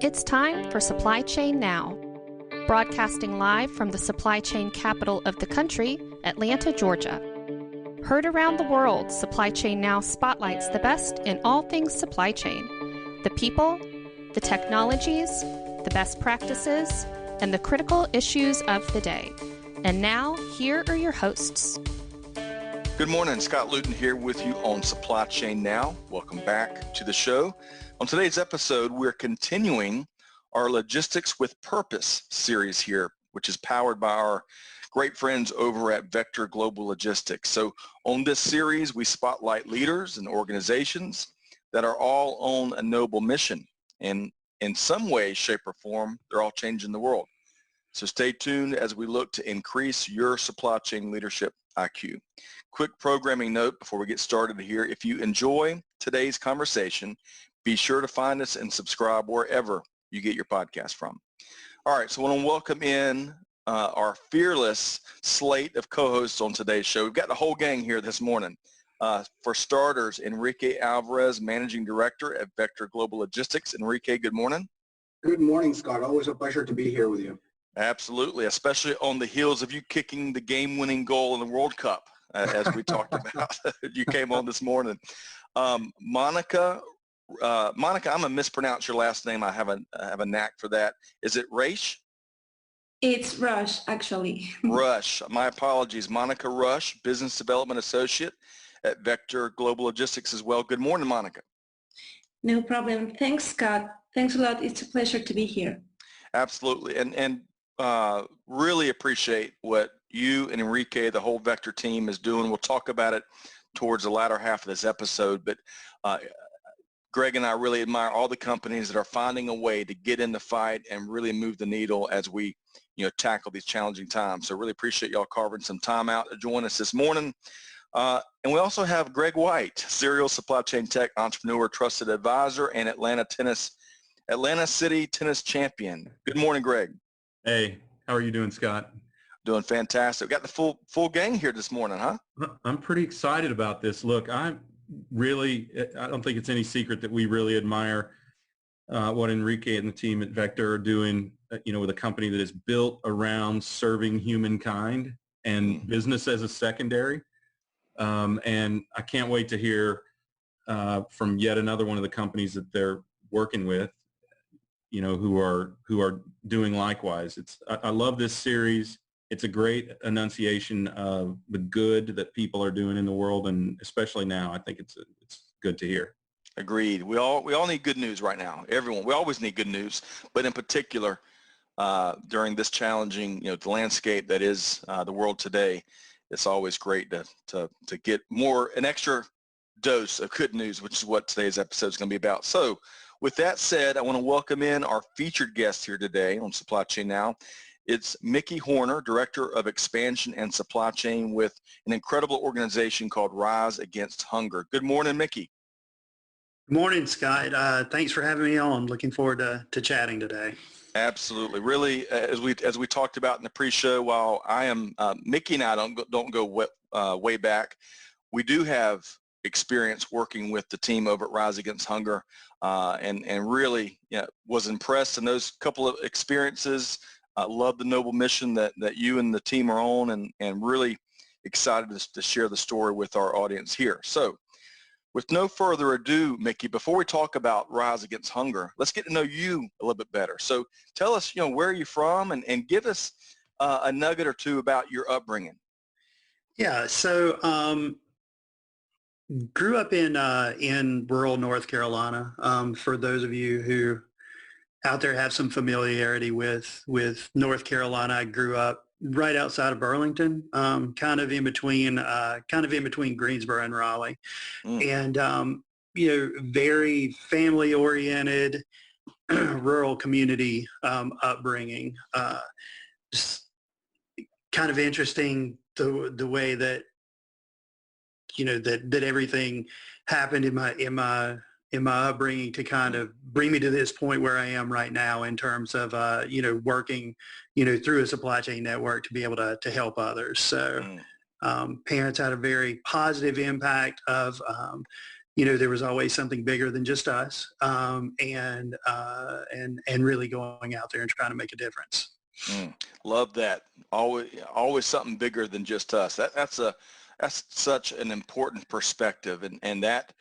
It's time for Supply Chain Now. Broadcasting live from the supply chain capital of the country, Atlanta, Georgia. Heard around the world, Supply Chain Now spotlights the best in all things supply chain. The people, the technologies, the best practices, and the critical issues of the day. And now, here are your hosts. Good morning, Scott Luton here with you on Supply Chain Now. Welcome back to the show. On today's episode, we're continuing our Logistics with Purpose series here, which is powered by our great friends over at Vector Global Logistics. So on this series, we spotlight leaders and organizations that are all on a noble mission. And in some way, shape, or form, they're all changing the world. So stay tuned as we look to increase your supply chain leadership IQ. Quick programming note before we get started here. If you enjoy today's conversation, be sure to find us and subscribe wherever you get your podcast from. All right, so I want to welcome in our fearless slate of co-hosts on today's show. We've got the whole gang here this morning. For starters, Enrique Alvarez, Managing Director at Vector Global Logistics. Enrique, good morning. Good morning, Scott. Always a pleasure to be here with you. Absolutely, especially on the heels of you kicking the game-winning goal in the World Cup, as we talked about. You came on this morning. Monica, I'm going to mispronounce your last name. I have a knack for that. Is it Raish? It's Rush, actually. Rush. My apologies. Monica Rush, Business Development Associate at Vector Global Logistics as well. Good morning, Monica. No problem. Thanks, Scott. Thanks a lot. It's a pleasure to be here. Absolutely. And really appreciate what you and Enrique, the whole Vector team, is doing. We'll talk about it towards the latter half of this episode, but Greg and I really admire all the companies that are finding a way to get in the fight and really move the needle as we tackle these challenging times. So really appreciate y'all carving some time out to join us this morning. And we also have Greg White, serial supply chain tech entrepreneur, trusted advisor, and Atlanta City tennis champion. Good morning, Greg. Hey, how are you doing, Scott? Doing fantastic. We got the full gang here this morning, huh? I'm pretty excited about this. Look, I don't think it's any secret that we really admire what Enrique and the team at Vector are doing, with a company that is built around serving humankind and business as a secondary. And I can't wait to hear from yet another one of the companies that they're working with, who are doing likewise. I love this series. It's a great enunciation of the good that people are doing in the world, and especially now, I think it's good to hear. Agreed. We all need good news right now. Everyone, we always need good news, but in particular, during this challenging, the landscape that is the world today, it's always great to get an extra dose of good news, which is what today's episode is going to be about. So, with that said, I want to welcome in our featured guest here today on Supply Chain Now. It's Mickey Horner, Director of Expansion and Supply Chain with an incredible organization called Rise Against Hunger. Good morning, Mickey. Good morning, Scott. Thanks for having me on. Looking forward to chatting today. Absolutely. Really, as we talked about in the pre-show, while Mickey and I don't go way back, we do have experience working with the team over at Rise Against Hunger, and really was impressed in those couple of experiences. I love the noble mission that you and the team are on, and really excited to share the story with our audience here. So with no further ado, Mickey, before we talk about Rise Against Hunger, let's get to know you a little bit better. So tell us, where are you from, and give us a nugget or two about your upbringing. Yeah, so grew up in rural North Carolina. For those of you who out there have some familiarity with North Carolina, I grew up right outside of Burlington, kind of in between Greensboro and Raleigh, and very family oriented, rural community upbringing. Just kind of interesting the way that that everything happened in my upbringing to kind of bring me to this point where I am right now in terms of, working, through a supply chain network to be able to help others. So parents had a very positive impact of there was always something bigger than just us, and really going out there and trying to make a difference. Love that. Always something bigger than just us. That's such an important perspective, and that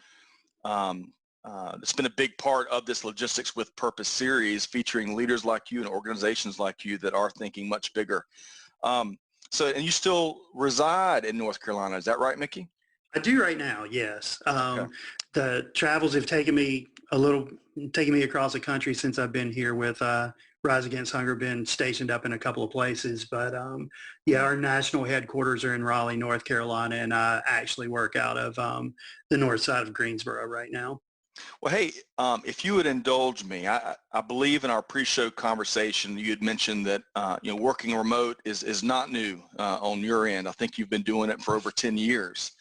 it's been a big part of this Logistics with Purpose series, featuring leaders like you and organizations like you that are thinking much bigger. And you still reside in North Carolina, is that right, Mickey? I do right now, yes. Okay. The travels have taken me across the country since I've been here with Rise Against Hunger, been stationed up in a couple of places. But our national headquarters are in Raleigh, North Carolina, and I actually work out of the north side of Greensboro right now. Well, hey, if you would indulge me, I believe in our pre-show conversation, you had mentioned that, working remote is not new on your end. I think you've been doing it for over 10 years.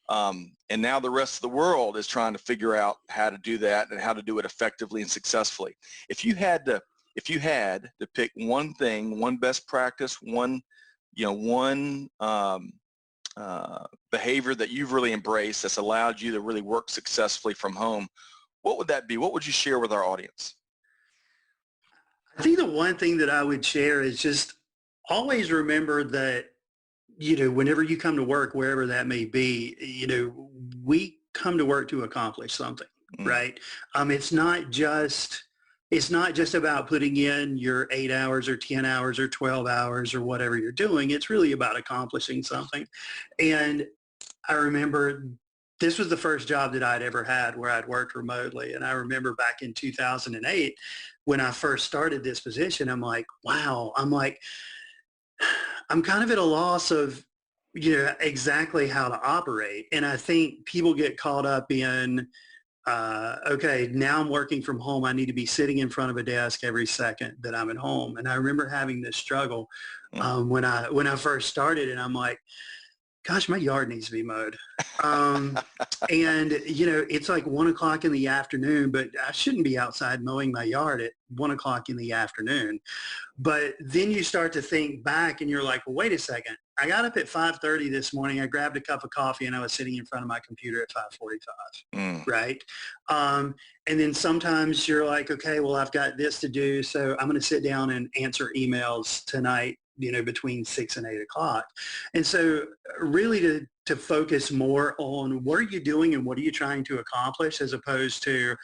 And now the rest of the world is trying to figure out how to do that and how to do it effectively and successfully. If you had to pick one thing, one best practice, one behavior that you've really embraced that's allowed you to really work successfully from home, what would that be? What would you share with our audience? I think the one thing that I would share is just always remember that, whenever you come to work, wherever that may be, we come to work to accomplish something, right? It's not just about putting in your 8 hours or 10 hours or 12 hours or whatever you're doing. It's really about accomplishing something. And I remember this was the first job that I'd ever had where I'd worked remotely. And I remember back in 2008, when I first started this position, I'm like, wow, I'm kind of at a loss of, exactly how to operate. And I think people get caught up in, okay, now I'm working from home. I need to be sitting in front of a desk every second that I'm at home. And I remember having this struggle when I first started, and I'm like, gosh, my yard needs to be mowed. And, it's like 1 o'clock in the afternoon, but I shouldn't be outside mowing my yard at 1 o'clock in the afternoon. But then you start to think back and you're like, well, wait a second. I got up at 5:30 this morning. I grabbed a cup of coffee and I was sitting in front of my computer at 5:45, right? And then sometimes you're like, okay, well, I've got this to do, so I'm going to sit down and answer emails tonight, between 6 and 8 o'clock. And so really to focus more on what are you doing and what are you trying to accomplish, as opposed to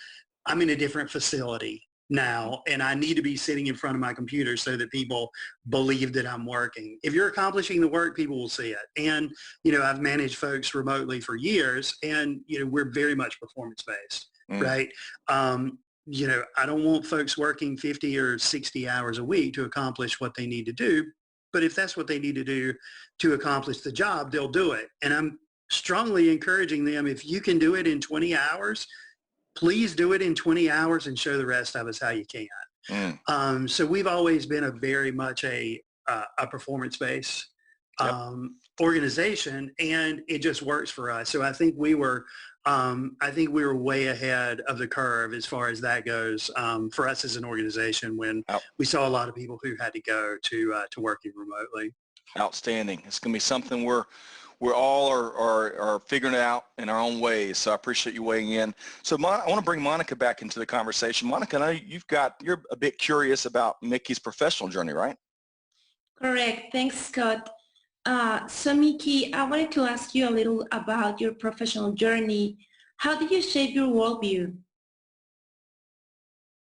I'm in a different facility now and I need to be sitting in front of my computer so that people believe that I'm working. If you're accomplishing the work, people will see it. And, I've managed folks remotely for years, and, we're very much performance-based, right? I don't want folks working 50 or 60 hours a week to accomplish what they need to do. But if that's what they need to do to accomplish the job, they'll do it. And I'm strongly encouraging them, if you can do it in 20 hours, please do it in 20 hours and show the rest of us how you can. So we've always been very much a performance-based organization, and it just works for us. So I think we were way ahead of the curve as far as that goes, for us as an organization, when we saw a lot of people who had to go to working remotely. Outstanding. It's going to be something we're all are figuring it out in our own ways. So I appreciate you weighing in. So I want to bring Monica back into the conversation. Monica, I know you're a bit curious about Mickey's professional journey, right? Correct. Thanks, Scott. So Mickey, I wanted to ask you a little about your professional journey. How did you shape your worldview?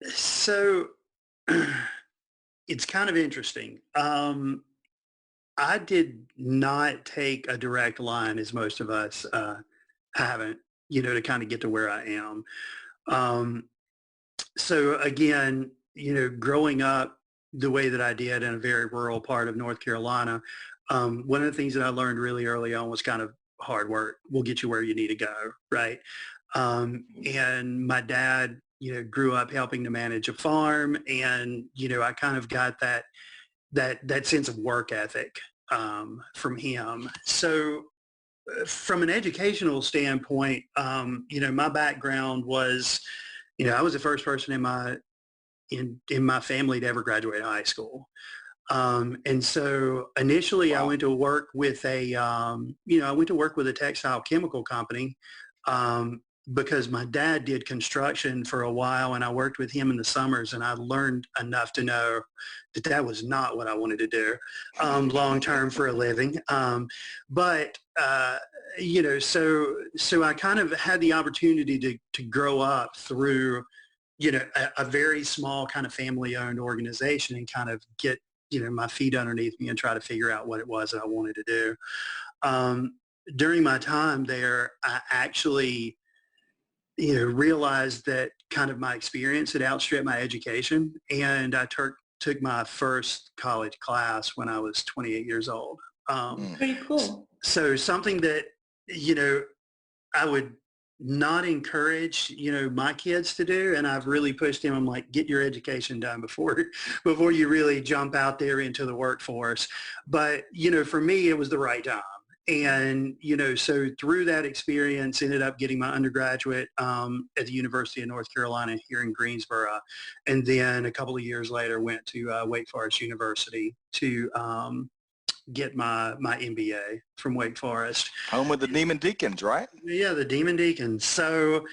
So it's kind of interesting. I did not take a direct line, as most of us haven't, to kind of get to where I am. So again, growing up the way that I did in a very rural part of North Carolina, one of the things that I learned really early on was kind of hard work will get you where you need to go, right? And my dad, grew up helping to manage a farm, and, I kind of got that sense of work ethic from him. So from an educational standpoint, my background was, I was the first person in my family to ever graduate high school. And so initially I went to work with a textile chemical company, because my dad did construction for a while, and I worked with him in the summers, and I learned enough to know that that was not what I wanted to do long term for a living. But you know, so I kind of had the opportunity to grow up through, you know, a very small kind of family-owned organization and kind of get, you know, my feet underneath me and try to figure out what it was that I wanted to do. During my time there, I actually, you know, realized that kind of my experience had outstripped my education, and I took my first college class when I was 28 years old. Very cool. So something that, you know, I would not encourage, you know, my kids to do, and I've really pushed them. I'm like, get your education done before you really jump out there into the workforce. But, you know, for me, it was the right time. And, you know, so through that experience, ended up getting my undergraduate at the University of North Carolina here in Greensboro. And then a couple of years later, went to Wake Forest University to get my MBA from Wake Forest. Home with the Demon Deacons, right? Yeah, the Demon Deacons. So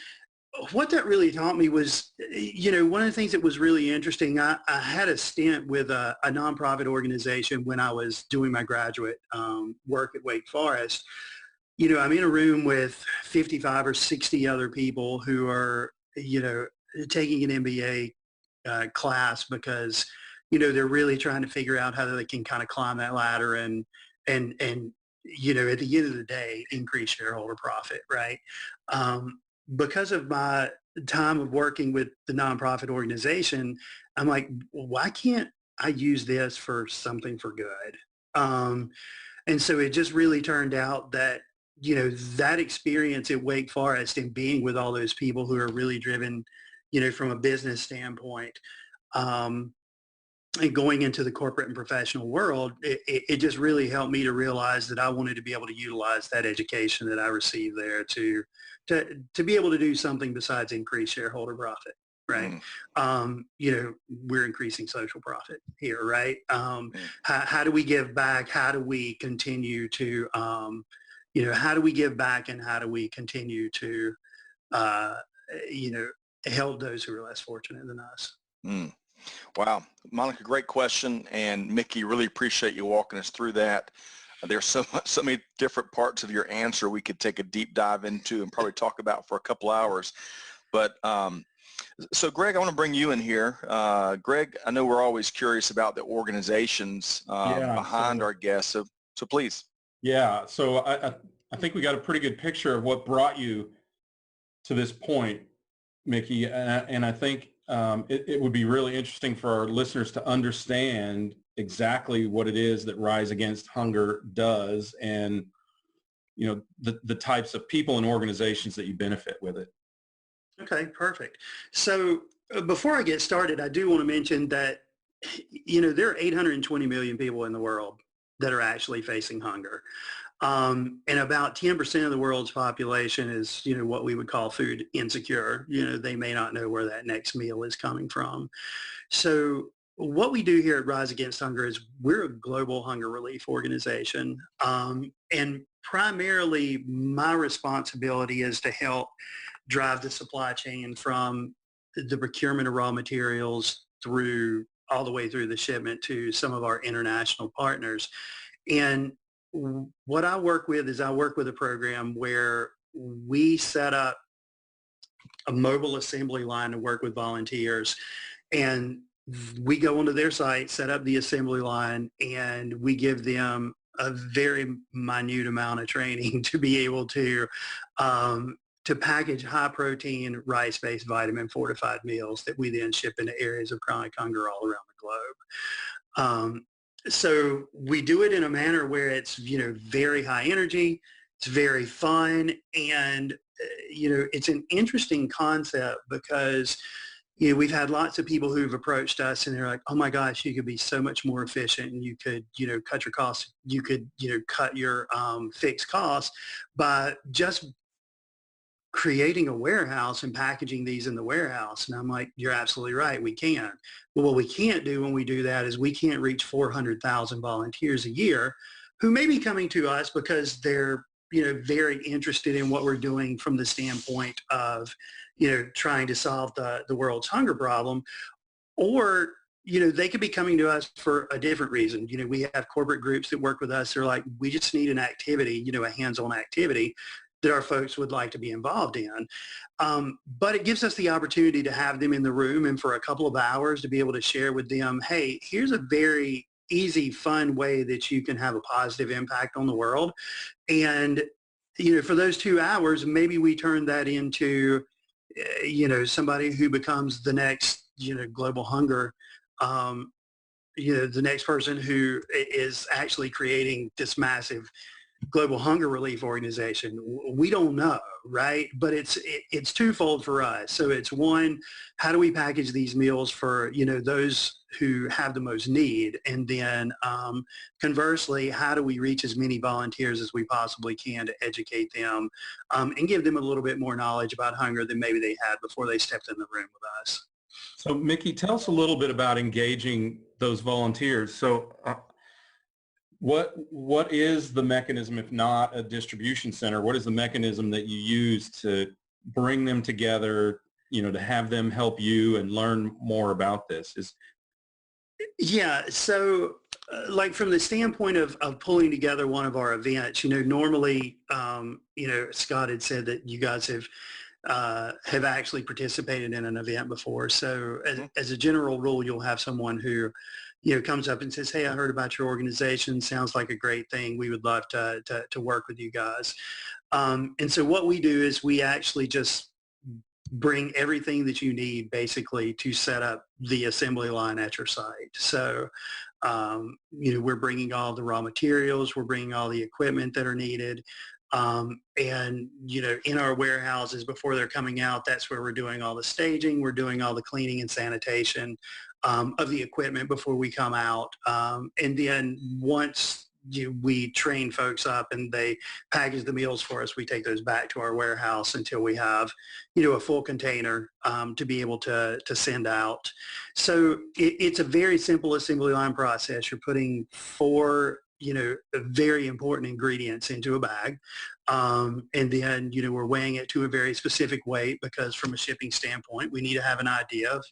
what that really taught me was, you know, one of the things that was really interesting, I had a stint with a nonprofit organization when I was doing my graduate work at Wake Forest. You know, I'm in a room with 55 or 60 other people who are, you know, taking an MBA class because, you know, they're really trying to figure out how they can kind of climb that ladder and you know, at the end of the day, increase shareholder profit, right? Because of my time of working with the nonprofit organization, I'm like, why can't I use this for something for good? And so it just really turned out that, you know, that experience at Wake Forest and being with all those people who are really driven, you know, from a business standpoint, and going into the corporate and professional world, it just really helped me to realize that I wanted to be able to utilize that education that I received there to be able to do something besides increase shareholder profit, right? You know, we're increasing social profit here, right? How do we give back? How do we continue to, you know, how do we give back, and how do we continue to, you know, help those who are less fortunate than us? Wow. Monica, great question. And Mickey, really appreciate you walking us through that. There's so many different parts of your answer we could take a deep dive into and probably talk about for a couple hours. But so Greg, I want to bring you in here. Greg, I know we're always curious about the organizations behind our guests. So please. Yeah. So I think we got a pretty good picture of what brought you to this point, Mickey. And I think it would be really interesting for our listeners to understand exactly what it is that Rise Against Hunger does, and, you know, the types of people and organizations that you benefit with it. Okay, perfect. So before I get started, I do want to mention that, you know, there are 820 million people in the world that are actually facing hunger. And about 10% of the world's population is, you know, what we would call food insecure. You know, they may not know where that next meal is coming from. So what we do here at Rise Against Hunger is we're a global hunger relief organization. And primarily my responsibility is to help drive the supply chain from the procurement of raw materials through all the way through the shipment to some of our international partners. And what I work with is I work with a program where we set up a mobile assembly line to work with volunteers, and we go onto their site, set up the assembly line, and we give them a very minute amount of training to be able to package high protein, rice-based vitamin fortified meals that we then ship into areas of chronic hunger all around the globe. So we do it in a manner where it's, you know, very high energy, it's very fun, and, you know, it's an interesting concept because, you know, we've had lots of people who've approached us and they're like, oh my gosh, you could be so much more efficient, and you could, you know, cut your costs, you could, you know, cut your fixed costs by just creating a warehouse and packaging these in the warehouse. And I'm like, you're absolutely right, we can. But what we can't do when we do that is we can't reach 400,000 volunteers a year who may be coming to us because they're, very interested in what we're doing from the standpoint of, trying to solve the world's hunger problem, or, they could be coming to us for a different reason. We have corporate groups that work with us. They're like, we just need an activity, a hands-on activity that our folks would like to be involved in. But it gives us the opportunity to have them in the room and for a couple of hours to be able to share with them, hey, here's a very easy, fun way that you can have a positive impact on the world. And, for those 2 hours, maybe we turn that into, somebody who becomes the next, global hunger, the next person who is actually creating this massive global hunger relief organization. We don't know, right? But it's twofold for us. So it's one, how do we package these meals for, those who have the most need? And then conversely, how do we reach as many volunteers as we possibly can to educate them and give them a little bit more knowledge about hunger than maybe they had before they stepped in the room with us. So Mickey, tell us a little bit about engaging those volunteers. So what is the mechanism, if not a distribution center? What is the mechanism that you use to bring them together, to have them help you and learn more about this? Yeah, so like from the standpoint of pulling together one of our events, normally, Scott had said that you guys have actually participated in an event before. So as a general rule, you'll have someone who comes up and says, hey, I heard about your organization. Sounds like a great thing. We would love to work with you guys. And so what we do is we actually just bring everything that you need basically to set up the assembly line at your site. So, we're bringing all the raw materials, we're bringing all the equipment that are needed. And, in our warehouses before they're coming out, that's where we're doing all the staging. We're doing all the cleaning and sanitation of the equipment before we come out. And then once we train folks up and they package the meals for us, we take those back to our warehouse until we have, a full container to be able to send out. So it's a very simple assembly line process. You're putting 4 very important ingredients into a bag. And then, we're weighing it to a very specific weight because from a shipping standpoint, we need to have an idea of,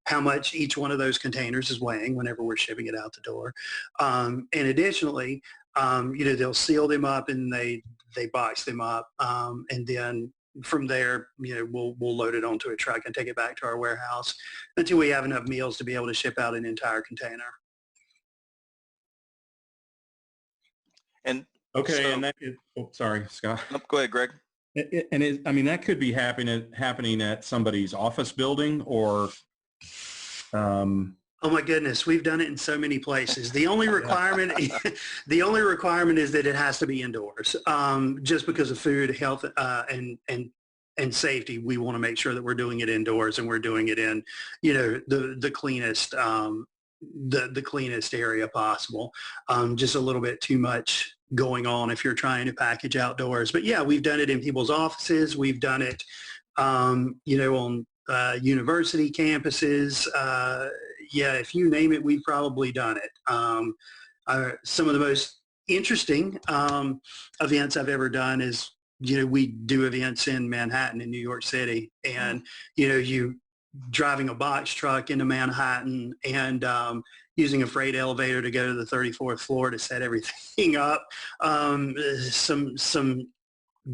how much each one of those containers is weighing whenever we're shipping it out the door. And additionally, they'll seal them up and they box them up. And then from there, we'll load it onto a truck and take it back to our warehouse until we have enough meals to be able to ship out an entire container. And okay, so, and that is, sorry, Scott. Go ahead, Greg. And that could be happening at somebody's office building or. Oh my goodness, we've done it in so many places. The only requirement, is that it has to be indoors. Just because of food, health, and safety, we want to make sure that we're doing it indoors and we're doing it in, the cleanest. The cleanest area possible. Just a little bit too much going on if you're trying to package outdoors. But yeah, we've done it in people's offices. We've done it, on university campuses. Yeah, if you name it, we've probably done it. Some of the most interesting events I've ever done is, we do events in Manhattan in New York City, and, you driving a box truck into Manhattan and using a freight elevator to go to the 34th floor to set everything up. Some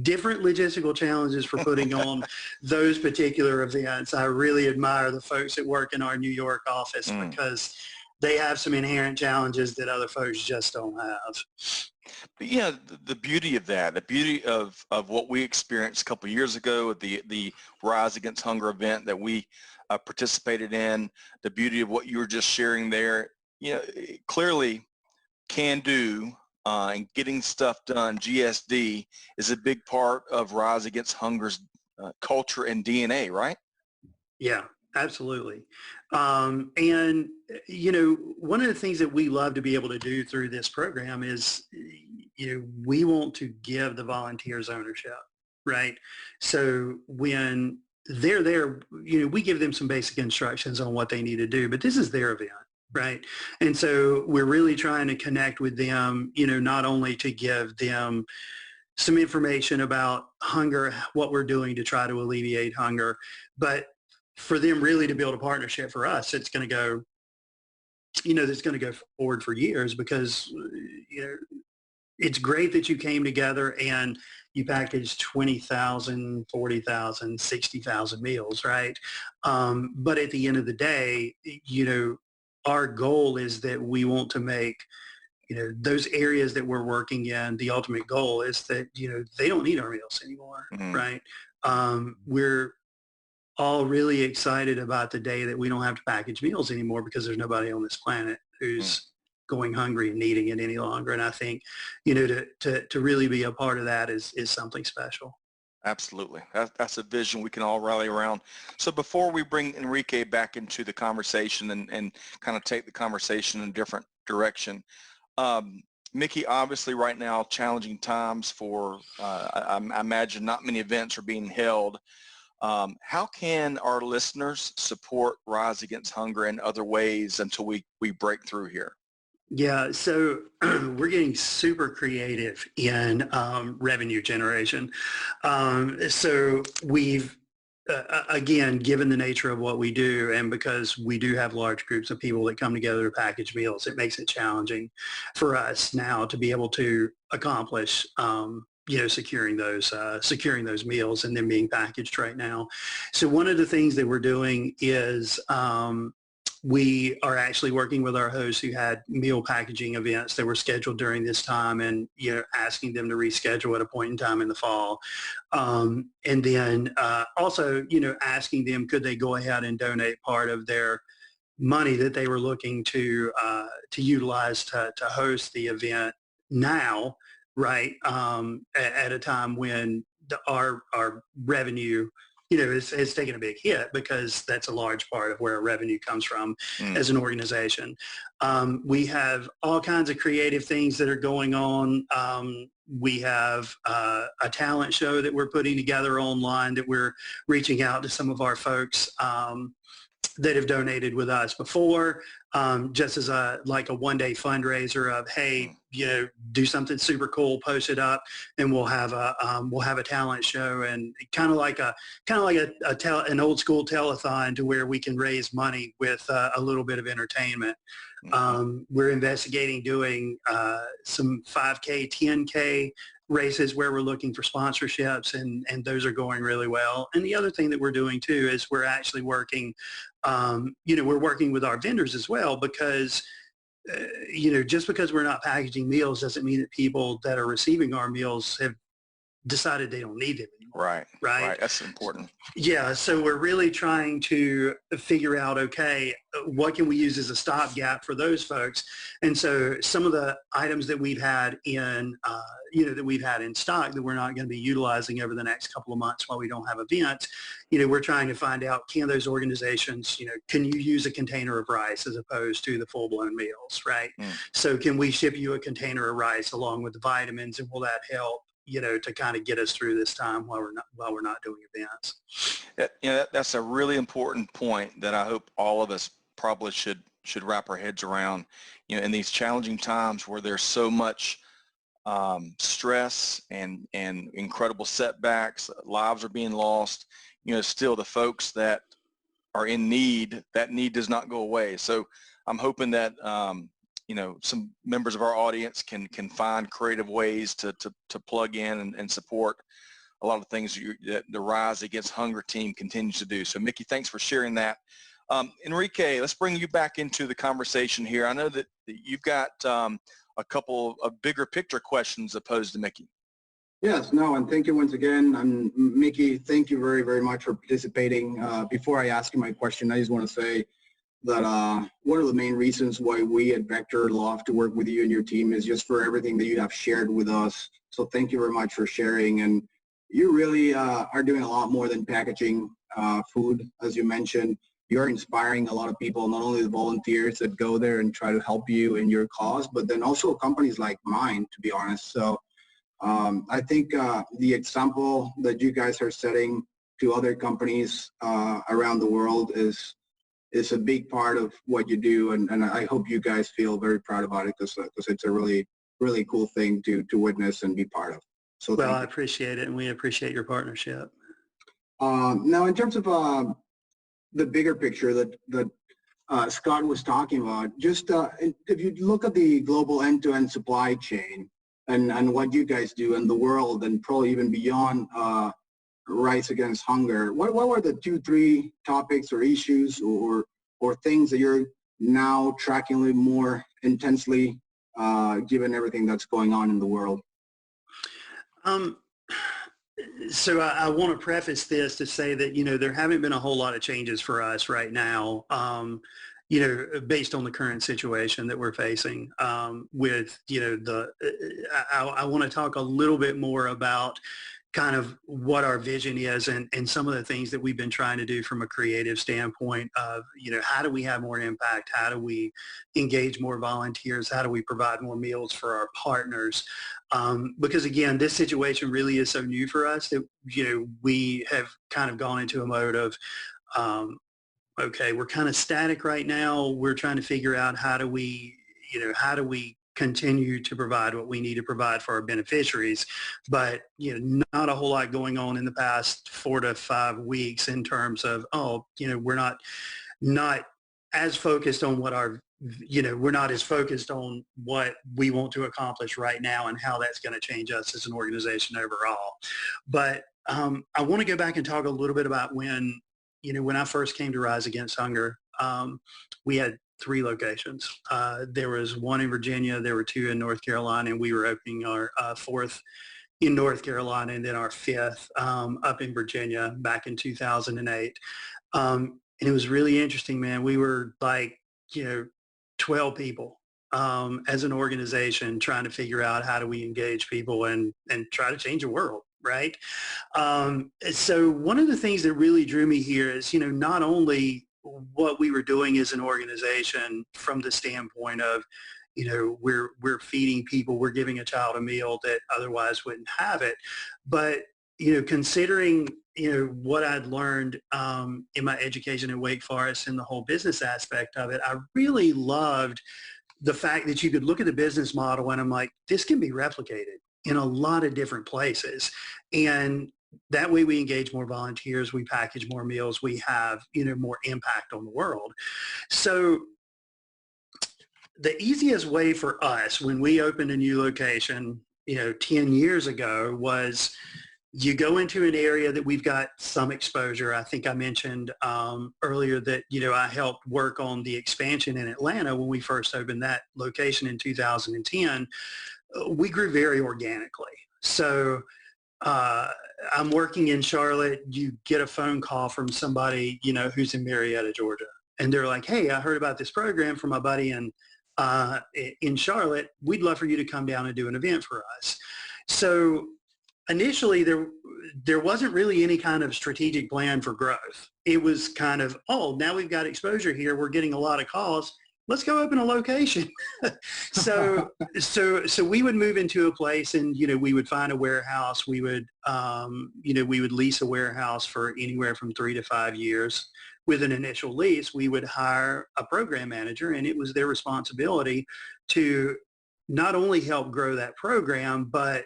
different logistical challenges for putting on those particular events. I really admire the folks that work in our New York office because they have some inherent challenges that other folks just don't have. But yeah, the beauty of that, the beauty of what we experienced a couple of years ago, the Rise Against Hunger event that we participated in, the beauty of what you were just sharing there, clearly can do and getting stuff done, GSD is a big part of Rise Against Hunger's culture and DNA, right? Yeah, absolutely. And, one of the things that we love to be able to do through this program is, we want to give the volunteers ownership, right? So when they're there, we give them some basic instructions on what they need to do, but this is their event, right? And so we're really trying to connect with them, not only to give them some information about hunger, what we're doing to try to alleviate hunger. But for them really to build a partnership for us, it's going to go, that's going to go forward for years, because, it's great that you came together and you packaged 20,000, 40,000, 60,000 meals, right? But at the end of the day, our goal is that we want to make, those areas that we're working in, the ultimate goal is that, they don't need our meals anymore, right? We're all really excited about the day that we don't have to package meals anymore, because there's nobody on this planet who's going hungry and needing it any longer. And I think, to really be a part of that is something special. Absolutely. That's a vision we can all rally around. So before we bring Enrique back into the conversation and kind of take the conversation in a different direction, Mickey, obviously right now, challenging times for, I imagine not many events are being held. How can our listeners support Rise Against Hunger in other ways until we break through here? Yeah, so we're getting super creative in revenue generation. So we've, again, given the nature of what we do, and because we do have large groups of people that come together to package meals, it makes it challenging for us now to be able to accomplish securing those meals and them being packaged right now. So one of the things that we're doing is we are actually working with our hosts who had meal packaging events that were scheduled during this time, and asking them to reschedule at a point in time in the fall, and then also asking them, could they go ahead and donate part of their money that they were looking to utilize to host the event now, right, at a time when our revenue has taken a big hit, because that's a large part of where our revenue comes from as an organization. We have all kinds of creative things that are going on. We have a talent show that we're putting together online, that we're reaching out to some of our folks that have donated with us before, just as a one-day fundraiser of, hey, do something super cool, post it up, and we'll have a talent show, and kind of like an old school telethon, to where we can raise money with a little bit of entertainment. We're investigating doing some 5K, 10K races where we're looking for sponsorships, and those are going really well. And the other thing that we're doing too is we're actually working, we're working with our vendors as well, because just because we're not packaging meals doesn't mean that people that are receiving our meals have decided they don't need them anymore. Right. That's important. Yeah. So we're really trying to figure out, okay, what can we use as a stopgap for those folks? And so some of the items that we've had in, that we've had in stock that we're not going to be utilizing over the next couple of months while we don't have events, we're trying to find out, can those organizations, can you use a container of rice as opposed to the full-blown meals, right? So can we ship you a container of rice along with the vitamins, and will that help, to kind of get us through this time while we're not doing events? That's a really important point that I hope all of us probably should wrap our heads around. In these challenging times where there's so much stress and incredible setbacks, lives are being lost, still the folks that are in need, that need does not go away. So I'm hoping that some members of our audience can find creative ways to plug in and support a lot of things that the Rise Against Hunger team continues to do. So Mickey, thanks for sharing that. Enrique, let's bring you back into the conversation here. I know that you've got a couple of bigger picture questions opposed to Mickey. Yes, no, and thank you once again. And Mickey, thank you very, very much for participating. Before I ask you my question, I just want to say that one of the main reasons why we at Vector love to work with you and your team is just for everything that you have shared with us. So thank you very much for sharing. And you really are doing a lot more than packaging food, as you mentioned. You're inspiring a lot of people, not only the volunteers that go there and try to help you in your cause, but then also companies like mine, to be honest. So I think the example that you guys are setting to other companies around the world is a big part of what you do, and I hope you guys feel very proud about it, because it's a really, really cool thing to witness and be part of. So Well, thank I you. appreciate it, and we appreciate your partnership. Now, in terms of the bigger picture that Scott was talking about, just if you look at the global end-to-end supply chain and what you guys do in the world and probably even beyond Rise Against Hunger, what were the 2-3 topics or issues or things that you're now tracking a little more intensely given everything that's going on in the world? So I want to preface this to say that, there haven't been a whole lot of changes for us right now, based on the current situation that we're facing with, I want to talk a little bit more about kind of what our vision is and some of the things that we've been trying to do from a creative standpoint of, how do we have more impact? How do we engage more volunteers? How do we provide more meals for our partners? Because again, this situation really is so new for us that, we have kind of gone into a mode of, okay, we're kind of static right now. We're trying to figure out how do we continue to provide what we need to provide for our beneficiaries, but not a whole lot going on in the past 4 to 5 weeks in terms of we're not as focused on what our we're not as focused on what we want to accomplish right now and how that's going to change us as an organization overall. But I want to go back and talk a little bit about when I first came to Rise Against Hunger. We had 3 locations. There was 1 in Virginia, there were 2 in North Carolina, and we were opening our 4th in North Carolina and then our 5th up in Virginia back in 2008. And it was really interesting, man. We were like, 12 people as an organization trying to figure out how do we engage people and try to change the world. Right. So one of the things that really drew me here is, not only what we were doing as an organization from the standpoint of, we're feeding people, we're giving a child a meal that otherwise wouldn't have it. But, considering, what I'd learned in my education in Wake Forest and the whole business aspect of it, I really loved the fact that you could look at the business model and I'm like, this can be replicated in a lot of different places. And that way we engage more volunteers, we package more meals, we have, more impact on the world. So the easiest way for us when we opened a new location, 10 years ago was you go into an area that we've got some exposure. I think I mentioned earlier that, I helped work on the expansion in Atlanta when we first opened that location in 2010. We grew very organically. So I'm working in Charlotte. You get a phone call from somebody, who's in Marietta, Georgia. And they're like, hey, I heard about this program from my buddy in Charlotte. We'd love for you to come down and do an event for us. So initially there wasn't really any kind of strategic plan for growth. It was kind of, now we've got exposure here. We're getting a lot of calls. Let's go open a location. So we would move into a place and, we would find a warehouse. We would, we would lease a warehouse for anywhere from 3 to 5 years. With an initial lease, we would hire a program manager, and it was their responsibility to not only help grow that program, but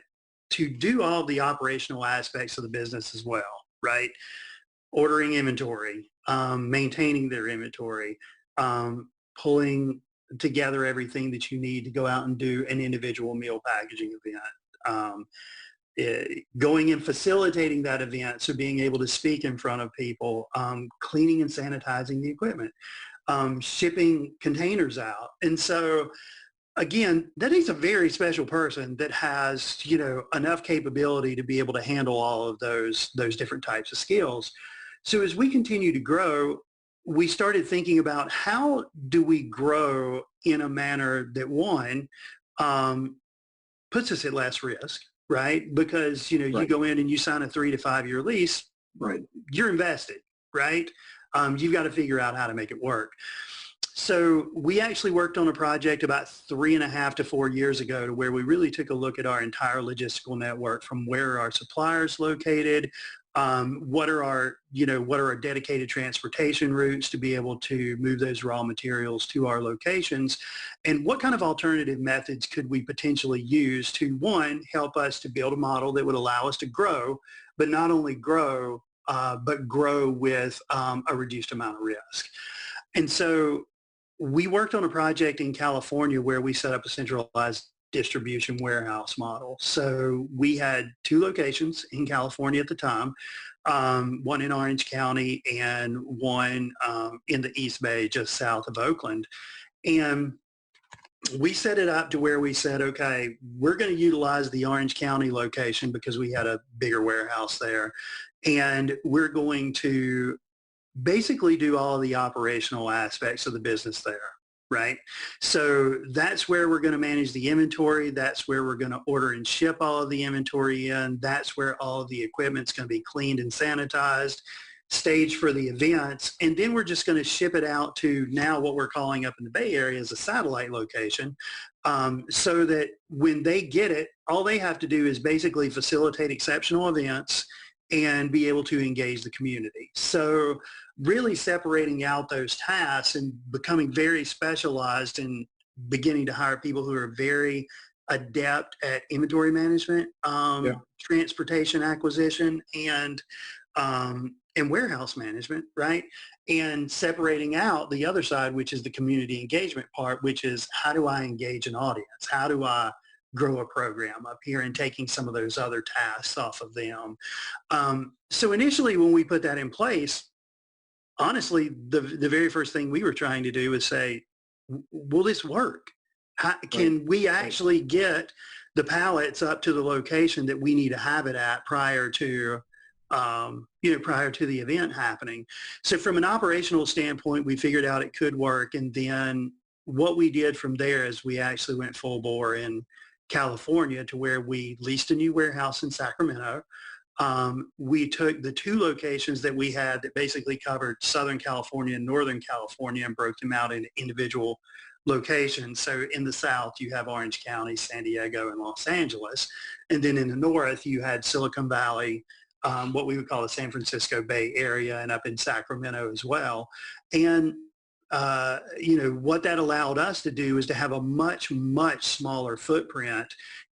to do all the operational aspects of the business as well, right? Ordering inventory, maintaining their inventory, pulling together everything that you need to go out and do an individual meal packaging event, going and facilitating that event, so being able to speak in front of people, cleaning and sanitizing the equipment, shipping containers out. And so again, that is a very special person that has, enough capability to be able to handle all of those different types of skills. So as we continue to grow, we started thinking about how do we grow in a manner that, one, puts us at less risk, right? Because, Right. You go in and you sign a 3 to 5 year lease, Right. You're invested, right? You've got to figure out how to make it work. So we actually worked on a project about 3.5 to 4 years ago to where we really took a look at our entire logistical network, from where our suppliers located, What are our dedicated transportation routes to be able to move those raw materials to our locations? And what kind of alternative methods could we potentially use to, one, help us to build a model that would allow us to grow, but not only grow, but grow with a reduced amount of risk. And so we worked on a project in California where we set up a centralized distribution warehouse model. So we had 2 locations in California at the time, one in Orange County and one in the East Bay, just south of Oakland. And we set it up to where we said, okay, we're going to utilize the Orange County location because we had a bigger warehouse there. And we're going to basically do all of the operational aspects of the business there. Right? So that's where we're going to manage the inventory. That's where we're going to order and ship all of the inventory in. That's where all of the equipment's going to be cleaned and sanitized, staged for the events. And then we're just going to ship it out to now what we're calling up in the Bay Area as a satellite location, so that when they get it, all they have to do is basically facilitate exceptional events and be able to engage the community. So really separating out those tasks and becoming very specialized and beginning to hire people who are very adept at inventory management, transportation acquisition, and warehouse management, right? And separating out the other side, which is the community engagement part, which is how do I engage an audience? How do I grow a program up here, and taking some of those other tasks off of them. So initially when we put that in place, honestly, the very first thing we were trying to do was say, will this work? How, can we actually get the pallets up to the location that we need to have it at prior to prior to the event happening? So from an operational standpoint, we figured out it could work. And then what we did from there is we actually went full bore in California to where we leased a new warehouse in Sacramento. We took the 2 locations that we had that basically covered Southern California and Northern California and broke them out into individual locations. So in the South, you have Orange County, San Diego, and Los Angeles. And then in the North, you had Silicon Valley, what we would call the San Francisco Bay Area, and up in Sacramento as well. And what that allowed us to do is to have a much, much smaller footprint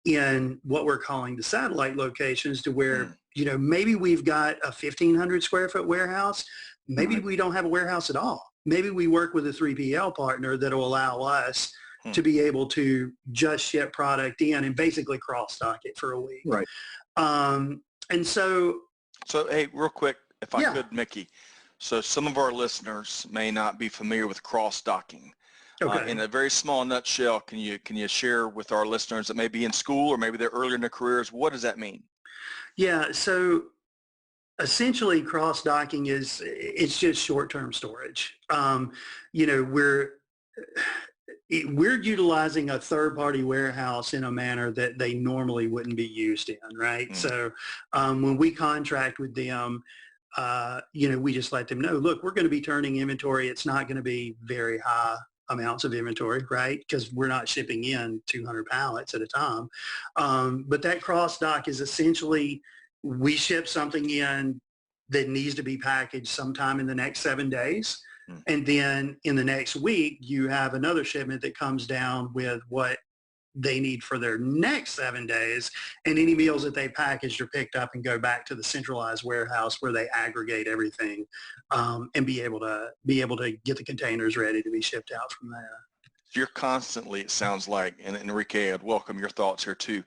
in what we're calling the satellite locations, to where, maybe we've got a 1,500 square foot warehouse. Maybe we don't have a warehouse at all. Maybe we work with a 3PL partner that will allow us to be able to just ship product in and basically cross-dock it for a week. Right. And so hey, real quick, if I could, Mickey. So some of our listeners may not be familiar with cross-docking. Okay. In a very small nutshell, can you share with our listeners that may be in school or maybe they're earlier in their careers, what does that mean? Yeah, so essentially cross-docking it's just short-term storage. We're utilizing a third-party warehouse in a manner that they normally wouldn't be used in, right? So when we contract with them, we just let them know, look, we're going to be turning inventory. It's not going to be very high amounts of inventory, right? Because we're not shipping in 200 pallets at a time. But that cross-dock is essentially, we ship something in that needs to be packaged sometime in the next 7 days. And then in the next week, you have another shipment that comes down with what they need for their next 7 days, and any meals that they packaged are picked up and go back to the centralized warehouse where they aggregate everything, and be able to get the containers ready to be shipped out from there. You're constantly, it sounds like, and Enrique, I'd welcome your thoughts here too.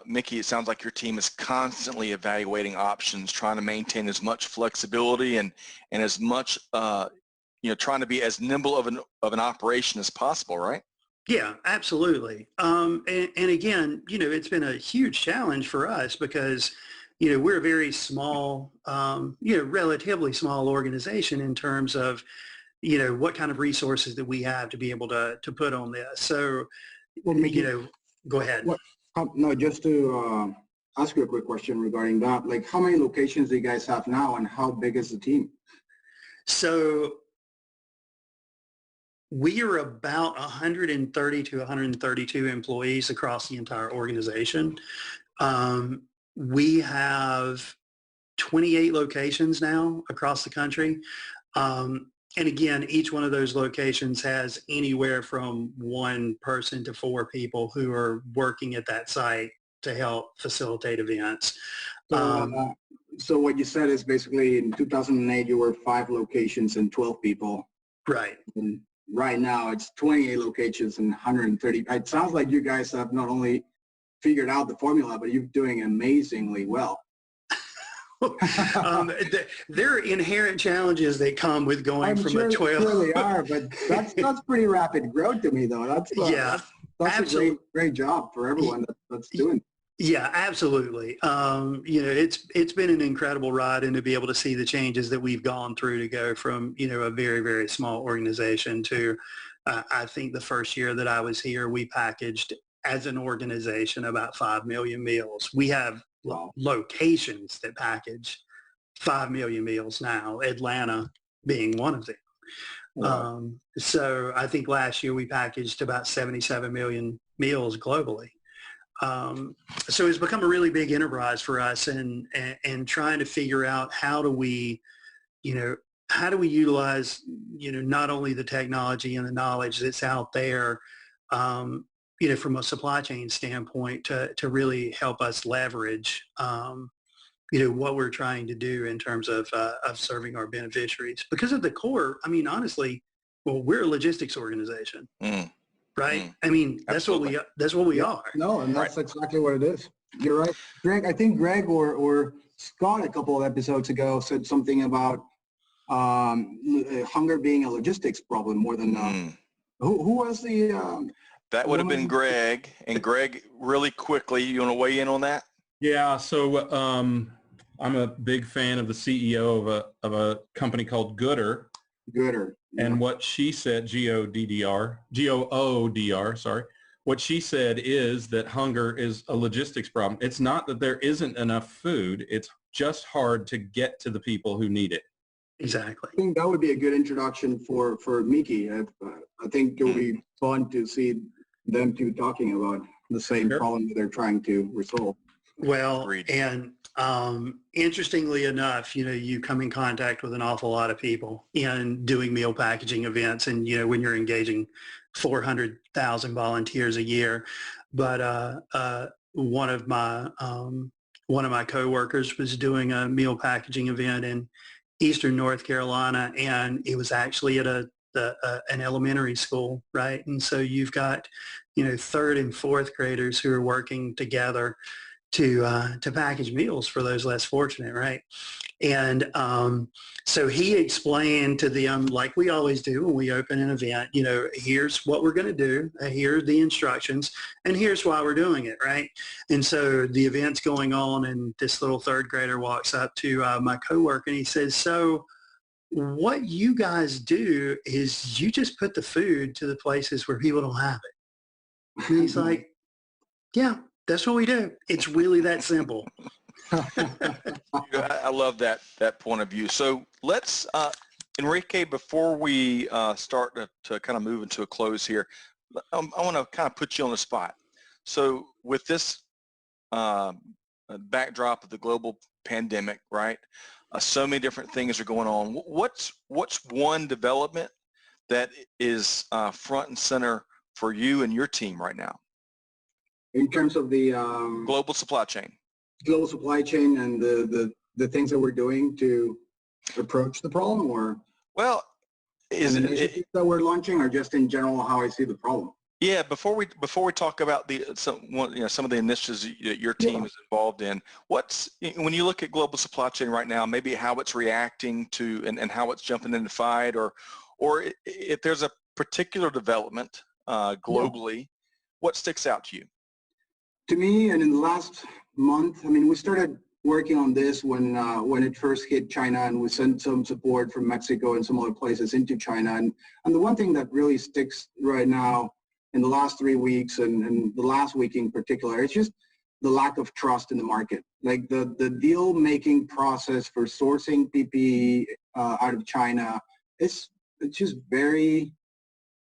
Mickey, it sounds like your team is constantly evaluating options, trying to maintain as much flexibility and as much, trying to be as nimble of an operation as possible, right? Yeah, absolutely. And again, it's been a huge challenge for us because, we're a very small, relatively small organization in terms of, what kind of resources that we have to be able to put on this. So, go ahead. No, just to ask you a quick question regarding that. Like, how many locations do you guys have now, and how big is the team? So we are about 130 to 132 employees across the entire organization. We have 28 locations now across the country. And again, each one of those locations has anywhere from 1 person to 4 people who are working at that site to help facilitate events. So what you said is basically in 2008, you were 5 locations and 12 people. Right. And right now it's 28 locations and 130. It sounds like you guys have not only figured out the formula, but you're doing amazingly well. There are inherent challenges that come with going from a 12. Sure they are, but that's pretty rapid growth to me, though. That's absolutely. a great job for everyone that's doing. Yeah, absolutely. It's been an incredible ride, and to be able to see the changes that we've gone through to go from a very, very small organization to I think the first year that I was here, we packaged as an organization about 5 million meals. We have locations that package 5 million meals now, Atlanta being one of them. Wow. So I think last year we packaged about 77 million meals globally. So it's become a really big enterprise for us, and trying to figure out how do we utilize, not only the technology and the knowledge that's out there, from a supply chain standpoint to really help us leverage, what we're trying to do in terms of serving our beneficiaries. Because at the core, honestly, we're a logistics organization. Right? That's Absolutely. what we are. No, and that's exactly what it is. You're right. Greg, I think Greg or Scott a couple of episodes ago said something about hunger being a logistics problem more than who was the that would have been Greg. And Greg, really quickly, you want to weigh in on that? Yeah, so I'm a big fan of the CEO of a company called Goodr. And what she said, Goodr, sorry, what she said is that hunger is a logistics problem. It's not that there isn't enough food. It's just hard to get to the people who need it. Exactly. I think that would be a good introduction for Mickey. I think it would be fun to see them two talking about the same problem that they're trying to resolve. Well, Agreed. And interestingly enough, you come in contact with an awful lot of people in doing meal packaging events, and when you're engaging 400,000 volunteers a year. But one of my coworkers was doing a meal packaging event in Eastern North Carolina, and it was actually at an elementary school, right? And so you've got 3rd and 4th graders who are working together to package meals for those less fortunate, right? And so he explained to them, like we always do when we open an event, here's what we're going to do, here are the instructions, and here's why we're doing it, right? And so the event's going on, and this little 3rd grader walks up to my coworker, and he says, so what you guys do is you just put the food to the places where people don't have it. And he's like, yeah. That's what we do. It's really that simple. I love that point of view. So let's, Enrique, before we start to kind of move into a close here, I want to kind of put you on the spot. So with this backdrop of the global pandemic, right? So many different things are going on. What's one development that is front and center for you and your team right now? In terms of the global supply chain and the things that we're doing to approach the problem, or is it that we're launching, or just in general how I see the problem? Yeah, before we talk about some of the initiatives that your team is involved in, when you look at global supply chain right now, maybe how it's reacting to and how it's jumping in the fight, or if there's a particular development globally, what sticks out to you? To me, and in the last month, we started working on this when it first hit China, and we sent some support from Mexico and some other places into China. And the one thing that really sticks right now in the last 3 weeks and the last week in particular, it's just the lack of trust in the market. Like the deal-making process for sourcing PPE out of China, it's just very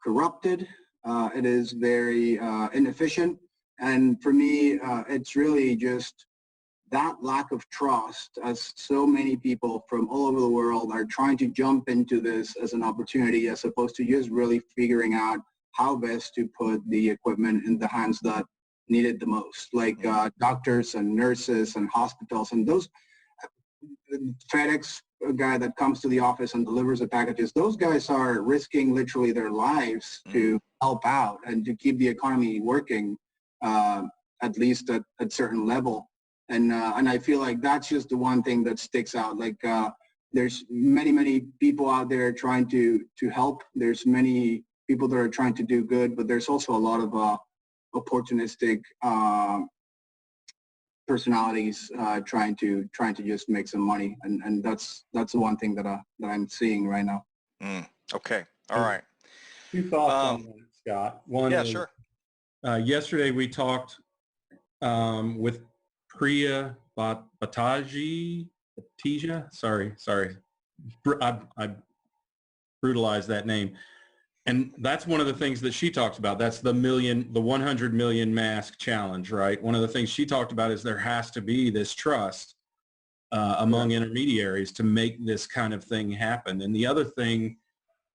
corrupted. It is very inefficient. And for me, it's really just that lack of trust, as so many people from all over the world are trying to jump into this as an opportunity, as opposed to just really figuring out how best to put the equipment in the hands that need it the most, like doctors and nurses and hospitals, and those FedEx guy that comes to the office and delivers the packages. Those guys are risking literally their lives to help out and to keep the economy working, at least at certain level. And I feel like that's just the one thing that sticks out. Like there's many people out there trying to help. There's many people that are trying to do good, but there's also a lot of opportunistic personalities trying to just make some money, and that's the one thing that I'm seeing right now. Okay, all right. Two thoughts on that, Scott. One, yeah, is, sure. Yesterday we talked with Priya Bhattacharya. Sorry, I brutalized that name. And that's one of the things that she talked about. That's the 100 million mask challenge, right? One of the things she talked about is there has to be this trust among intermediaries to make this kind of thing happen. And the other thing,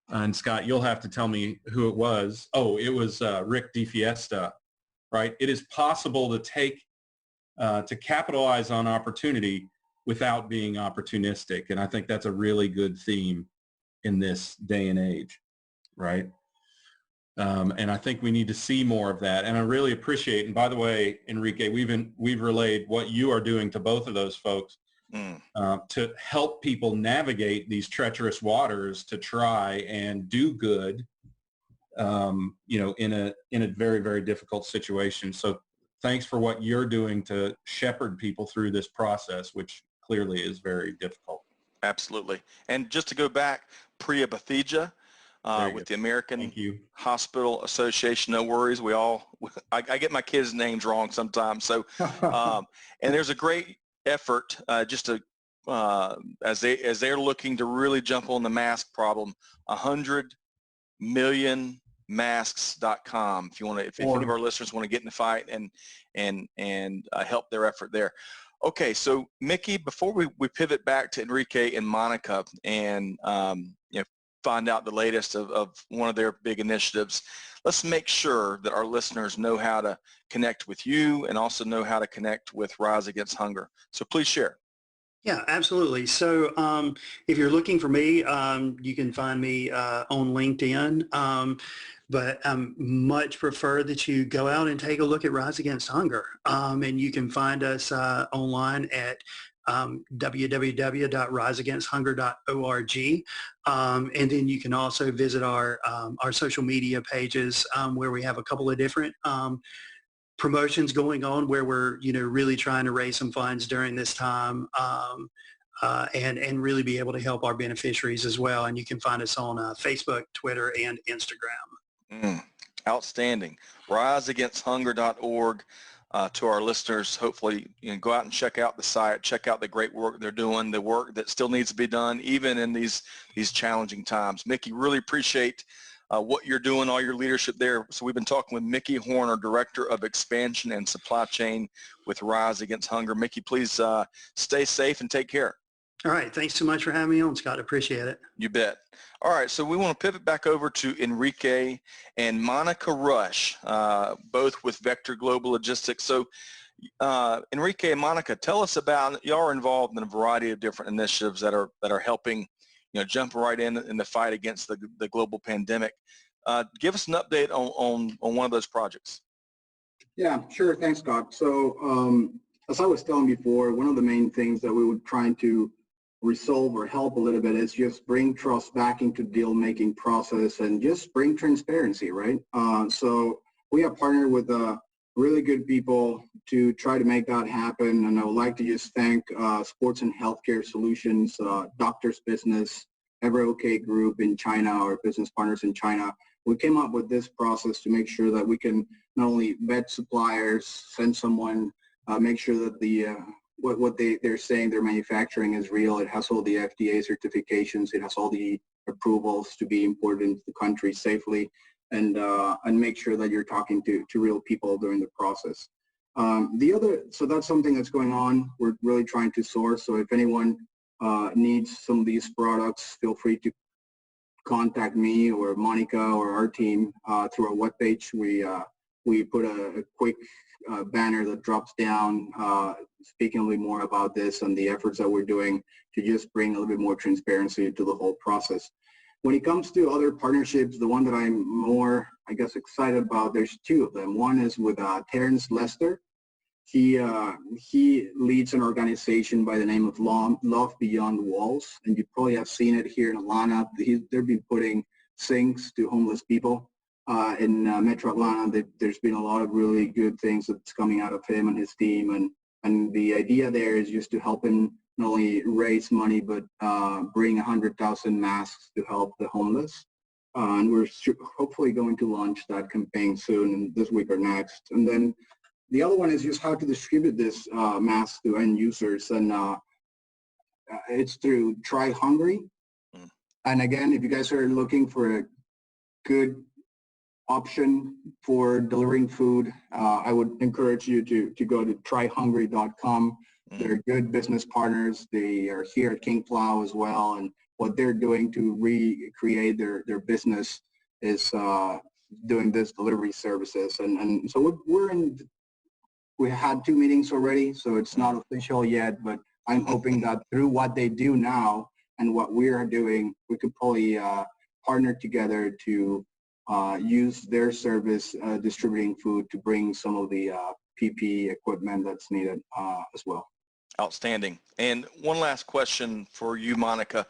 and Scott, you'll have to tell me who it was. Oh, it was Rick DiFiesta, right? It is possible to capitalize on opportunity without being opportunistic. And I think that's a really good theme in this day and age. Right. And I think we need to see more of that. And I really appreciate, and by the way, Enrique, we've relayed what you are doing to both of those folks to help people navigate these treacherous waters to try and do good, in a very, very difficult situation. So thanks for what you're doing to shepherd people through this process, which clearly is very difficult. Absolutely. And just to go back, Priya Bhattacharya, with the American Hospital Association. No worries. I get my kids' names wrong sometimes. So, and there's a great effort just to, as they're looking to really jump on the mask problem, 100 million masks.com. If any of our listeners want to get in the fight and help their effort there. Okay. So Mickey, before we pivot back to Enrique and Monica and, find out the latest of one of their big initiatives, let's make sure that our listeners know how to connect with you and also know how to connect with Rise Against Hunger. So please share. Yeah, absolutely. So if you're looking for me, you can find me on LinkedIn. But I much prefer that you go out and take a look at Rise Against Hunger. And you can find us online at www.riseagainsthunger.org. And then you can also visit our social media pages where we have a couple of different promotions going on where we're, really trying to raise some funds during this time and really be able to help our beneficiaries as well. And you can find us on Facebook, Twitter, and Instagram. Outstanding. Riseagainsthunger.org. To our listeners, hopefully go out and check out the site, check out the great work they're doing, the work that still needs to be done even in these challenging times. Mickey, really appreciate what you're doing, all your leadership there. So we've been talking with Mickey Horner, Director of Expansion and Supply Chain with Rise Against Hunger. Mickey, please stay safe and take care. All right. Thanks so much for having me on, Scott. Appreciate it. You bet. All right. So we want to pivot back over to Enrique and Monica Rush, both with Vector Global Logistics. So Enrique and Monica, tell us about, you are involved in a variety of different initiatives that are helping, jump right in the fight against the global pandemic. Give us an update on one of those projects. Yeah, sure. Thanks, Scott. So as I was telling before, one of the main things that we were trying to resolve or help a little bit is just bring trust back into deal-making process and just bring transparency, right? So we have partnered with really good people to try to make that happen. And I would like to just thank Sports and Healthcare Solutions, Doctors Business, Ever OK Group in China, our business partners in China. We came up with this process to make sure that we can not only vet suppliers, send someone, make sure that the what they're saying they're manufacturing is real. It has all the FDA certifications. It has all the approvals to be imported into the country safely, and make sure that you're talking to real people during the process. So that's something that's going on. We're really trying to source. So if anyone needs some of these products, feel free to contact me or Monica or our team through our webpage. We put a quick banner that drops down speaking a little bit more about this and the efforts that we're doing to just bring a little bit more transparency to the whole process. When it comes to other partnerships, the one that I'm more, I guess, excited about, there's two of them. One is with Terrence Lester. He leads an organization by the name of Love Beyond Walls, and you probably have seen it here in Atlanta. They've been putting sinks to homeless people in Metro Atlanta. There's been a lot of really good things that's coming out of him and his team, and the idea there is just to help him not only raise money but bring 100,000 masks to help the homeless. And we're hopefully going to launch that campaign soon, this week or next. And then the other one is just how to distribute this mask to end users, and it's through Try Hungry. And again, if you guys are looking for a good option for delivering food, I would encourage you to go to tryhungry.com. They're good business partners. They are here at King Plow as well, and what they're doing to recreate their business is doing this delivery services. And so we had 2 meetings already, so it's not official yet, but I'm hoping that through what they do now and what we are doing, we could probably partner together to use their service distributing food to bring some of the PPE equipment that's needed as well. Outstanding. And one last question for you, Monica.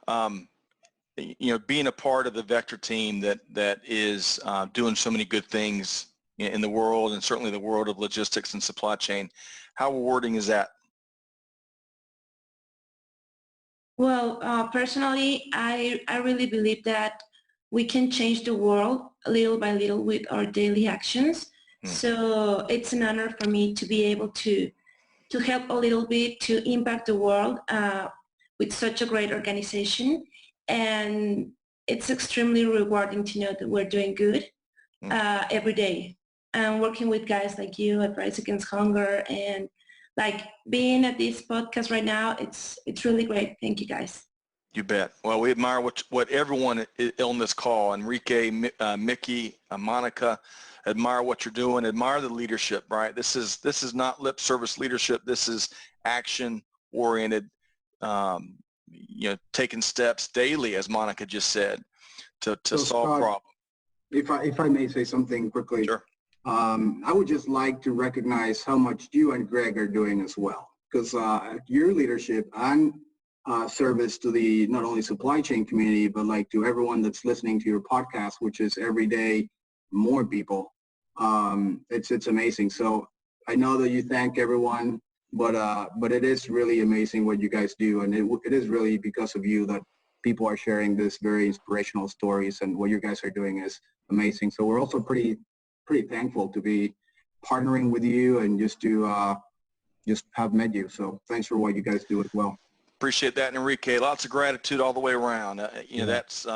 Being a part of the Vector team that is doing so many good things in the world, and certainly the world of logistics and supply chain, how rewarding is that? Well, personally, I really believe that we can change the world little by little with our daily actions. So it's an honor for me to be able to help a little bit to impact the world with such a great organization. And it's extremely rewarding to know that we're doing good every day. And working with guys like you at Rise Against Hunger, and like being at this podcast right now, it's really great. Thank you, guys. You bet. Well, we admire what everyone on this call, Enrique, Mickey, Monica, admire what you're doing, admire the leadership, right? This is not lip service leadership. This is action oriented, taking steps daily, as Monica just said, to solve problems. If I may say something quickly. Sure. I would just like to recognize how much you and Greg are doing as well, because your leadership and service to the not only supply chain community, but like to everyone that's listening to your podcast, which is every day more people. It's amazing. So I know that you thank everyone, but it is really amazing what you guys do, and it is really because of you that people are sharing this very inspirational stories, and what you guys are doing is amazing. So we're also pretty thankful to be partnering with you and just to just have met you. So thanks for what you guys do as well. Appreciate that, Enrique. Lots of gratitude all the way around. That's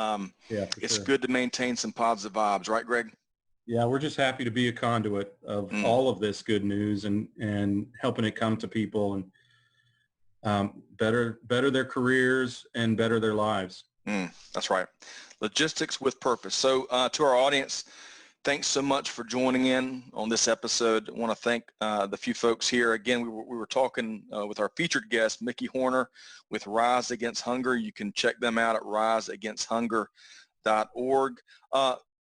it's sure. good to maintain some positive vibes, right, Greg? Yeah, we're just happy to be a conduit of all of this good news and helping it come to people and better their careers and better their lives. That's right. Logistics with purpose. So to our audience, thanks so much for joining in on this episode. I want to thank the few folks here. Again, we were talking with our featured guest, Mickey Horner with Rise Against Hunger. You can check them out at riseagainsthunger.org.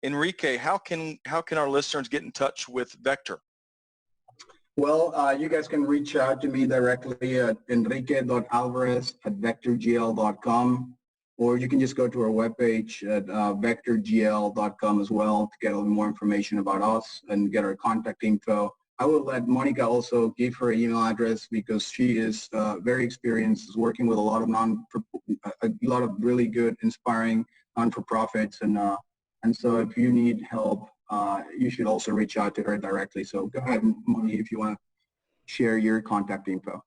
Enrique, how can our listeners get in touch with Vector? Well, you guys can reach out to me directly at enrique.alvarez@vectorgl.com. Or you can just go to our webpage at vectorgl.com as well to get a little more information about us and get our contact info. I will let Monica also give her email address because she is very experienced working with a lot of really good, inspiring non-for-profits, and so if you need help, you should also reach out to her directly. So go ahead, Monica, if you want to share your contact info.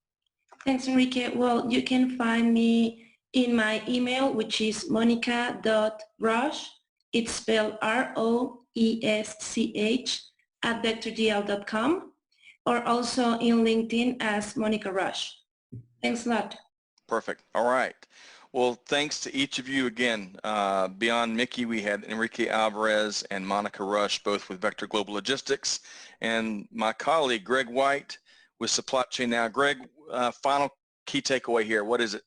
Thanks, Enrique. Well, you can find me in my email, which is monica.rosch, it's spelled ROESCH, @vectorgl.com. or also in LinkedIn as Monica Rush. Thanks a lot. Perfect. All right. Well, thanks to each of you again. Beyond Mickey, we had Enrique Alvarez and Monica Rush, both with Vector Global Logistics, and my colleague, Greg White, with Supply Chain Now. Greg, final key takeaway here. What is it?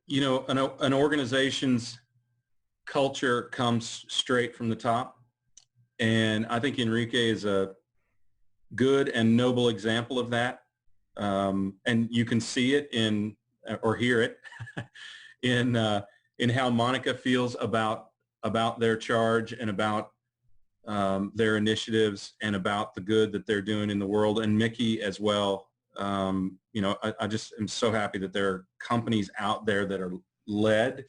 You know, an organization's culture comes straight from the top. And I think Enrique is a good and noble example of that. And you can see it in, or hear it in how Monica feels about their charge and about their initiatives and about the good that they're doing in the world, and Mickey as well. You know, I just am so happy that there are companies out there that are led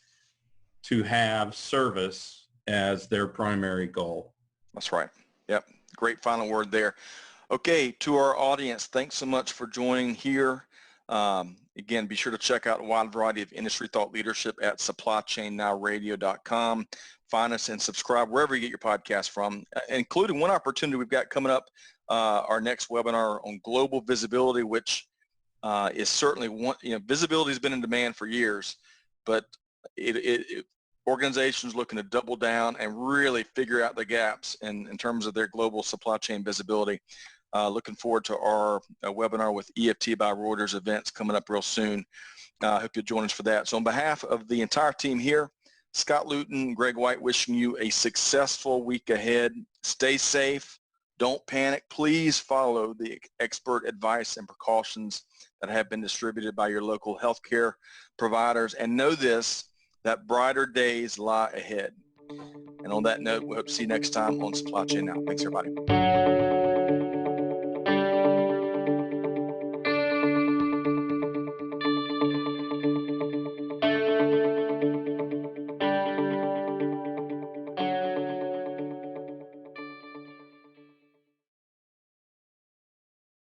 to have service as their primary goal. That's right. Yep. Great final word there. Okay, to our audience, thanks so much for joining here. Again, be sure to check out a wide variety of industry thought leadership at supplychainnowradio.com. Find us and subscribe wherever you get your podcast from, including one opportunity we've got coming up, our next webinar on global visibility, which is certainly one, you know, visibility has been in demand for years, but organizations looking to double down and really figure out the gaps in terms of their global supply chain visibility. Looking forward to our webinar with EFT by Reuters events coming up real soon. I hope you'll join us for that. So on behalf of the entire team here, Scott Luton, Greg White, wishing you a successful week ahead. Stay safe. Don't panic. Please follow the expert advice and precautions that have been distributed by your local healthcare providers. And know this, that brighter days lie ahead. And on that note, we hope to see you next time on Supply Chain Now. Thanks, everybody.